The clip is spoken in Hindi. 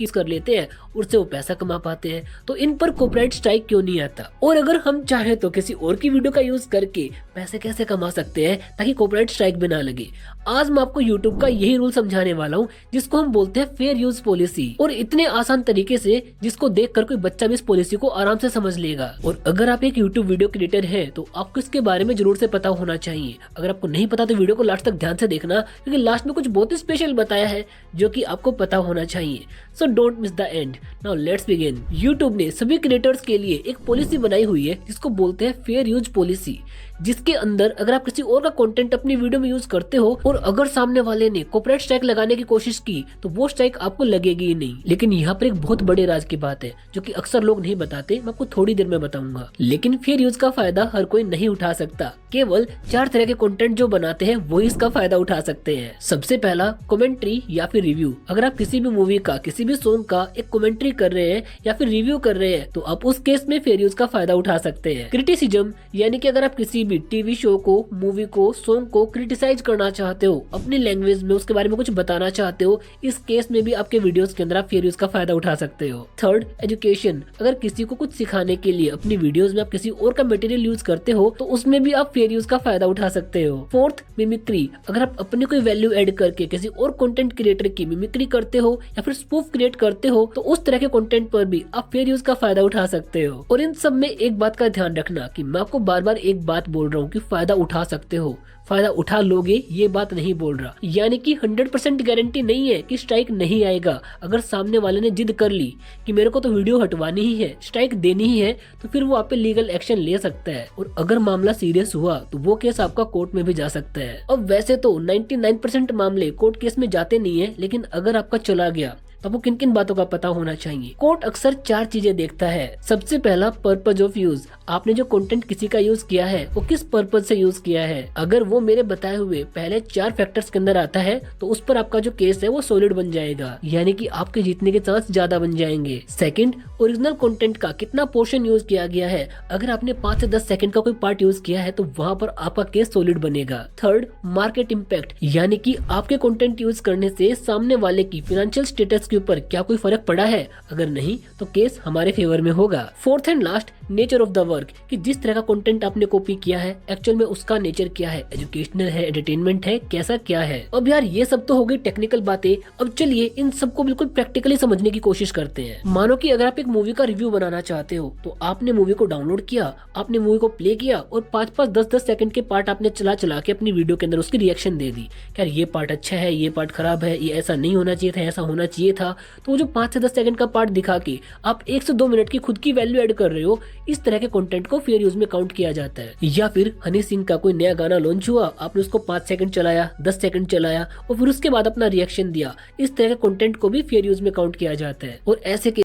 की कर लेते हैं, उससे वो पैसा कमा पाते हैं। तो इन पर कॉपीराइट स्ट्राइक क्यों नहीं आता? और अगर हम चाहे तो किसी और की वीडियो का यूज करके पैसे कैसे कमा सकते हैं ताकि कॉपीराइट स्ट्राइक भी ना लगे। आज मैं आपको यूट्यूब का यही रूल समझाने वाला हूँ, जिसको हम बोलते हैं फेयर यूज पॉलिसी, और इतने आसान तरीके से जिसको देखकर कोई बच्चा भी इस पॉलिसी को आराम से समझ लेगा। और अगर आप एक यूट्यूब वीडियो क्रिएटर हैं तो आपको इसके बारे में जरूर से पता होना चाहिए। अगर आपको नहीं पता तो वीडियो को लास्ट तक ध्यान से देखना, क्योंकि लास्ट में कुछ बहुत ही स्पेशल बताया है जो कि आपको पता होना चाहिए। So don't miss the end. Now let's begin. YouTube ने सभी क्रिएटर्स के लिए एक पॉलिसी बनाई हुई है जिसको बोलते हैं फेयर यूज पॉलिसी, जिसके अंदर अगर आप किसी और का कंटेंट अपनी वीडियो में यूज करते हो और अगर सामने वाले ने कॉपीराइट स्ट्राइक लगाने की कोशिश की तो वो स्ट्राइक आपको लगेगी ही नहीं। लेकिन यहाँ पर एक बहुत बड़े राज की बात है जो कि अक्सर लोग नहीं बताते, मैं आपको थोड़ी देर में बताऊंगा। लेकिन फेयर यूज का फायदा हर कोई नहीं उठा सकता। केवल 4 तरह के कंटेंट जो बनाते हैं वही इसका फायदा उठा सकते हैं। सबसे पहला, कमेंट्री या फिर रिव्यू। अगर आप किसी भी मूवी का, किसी भी सॉन्ग का एक कमेंट्री कर रहे हैं या फिर रिव्यू कर रहे हैं तो आप उस केस में फेयर यूज का फायदा उठा सकते हैं। क्रिटिसिज्म, यानी कि अगर आप किसी भी टीवी शो को, मूवी को, सॉन्ग को क्रिटिसाइज करना चाहते हो, अपनी लैंग्वेज में उसके बारे में कुछ बताना चाहते हो, इस केस में भी आपके वीडियोस के अंदर आप फेयर यूज का फायदा उठा सकते हो। Third, education. अगर किसी को कुछ सिखाने के लिए अपनी वीडियोस में आप किसी और का मटेरियल यूज करते हो तो उसमें भी आप फेयर यूज का फायदा उठा सकते हो। Fourth, mimicry. अगर आप अपनी कोई वैल्यू ऐड करके किसी और कंटेंट क्रिएटर की मिमिक्री करते हो या फिर स्पूफ क्रिएट करते हो तो उस तरह के कंटेंट पर भी आप फेयर यूज का फायदा उठा सकते हो। और इन सब में एक बात का ध्यान रखना कि मैं आपको बार बार एक बात बोल रहा हूँ कि फायदा उठा सकते हो, फायदा उठा लोगे ये बात नहीं बोल रहा। यानी कि 100% गारंटी नहीं है कि स्ट्राइक नहीं आएगा। अगर सामने वाले ने जिद कर ली कि मेरे को तो वीडियो हटवानी ही है, स्ट्राइक देनी ही है, तो फिर वो आप पे लीगल एक्शन ले सकता है। और अगर मामला सीरियस हुआ तो वो केस आपका कोर्ट में भी जा सकता है। अब वैसे तो 99% मामले कोर्ट केस में जाते नहीं है, लेकिन अगर आपका चला गया तो आपको किन किन बातों का पता होना चाहिए। कोर्ट अक्सर 4 चीजें देखता है। सबसे पहला, पर्पज ऑफ यूज। आपने जो कंटेंट किसी का यूज किया है वो किस पर्पज से यूज किया है। अगर वो मेरे बताए हुए पहले 4 फैक्टर्स के अंदर आता है तो उस पर आपका जो केस है वो सॉलिड बन जाएगा, यानी कि आपके जीतने के चांस ज्यादा बन जाएंगे। सेकंड, ओरिजिनल कंटेंट का कितना पोर्शन यूज किया गया है। अगर आपने 5 से 10 सेकंड का कोई पार्ट यूज किया है तो वहाँ पर आपका केस सॉलिड बनेगा। थर्ड, मार्केट इम्पैक्ट, यानी कि आपके कंटेंट यूज करने से सामने वाले की फाइनेंशियल स्टेटस के ऊपर क्या कोई फर्क पड़ा है। अगर नहीं तो केस हमारे फेवर में होगा। Fourth and last, nature of the work, कि जिस तरह का कंटेंट आपने कॉपी किया है एक्चुअल में उसका नेचर क्या है, एजुकेशनल है, एंटरटेनमेंट है, कैसा क्या है। अब यार ये सब तो हो गई टेक्निकल बातें। अब चलिए इन सबको बिल्कुल प्रैक्टिकली समझने की कोशिश करते हैं। मानो कि अगर आप एक मूवी का रिव्यू बनाना चाहते हो तो आपने मूवी को डाउनलोड किया, आपने मूवी को प्ले किया और 5-5, 10-10 सेकंड के पार्ट आपने चला चला के अपनी वीडियो के अंदर उसकी रिएक्शन दे दी। यार ये पार्ट अच्छा है, ये पार्ट खराब है, ये ऐसा नहीं होना चाहिए था, ऐसा होना चाहिए था। तो वो जो 5 से 10 सेकंड का पार्ट दिखा के आप 1 से 2 मिनट की खुद की वैल्यू ऐड कर रहे हो, इस तरह के कंटेंट को फेयर यूज में काउंट किया जाता है। या फिर हनी सिंह का कोई नया गाना लॉन्च हुआ, आपने उसको 5 सेकंड चलाया, 10 सेकंड चलाया और फिर उसके बाद अपना रिएक्शन दिया, इस तरह के कंटेंट को भी फेयर यूज में काउंट किया जाता है। और ऐसे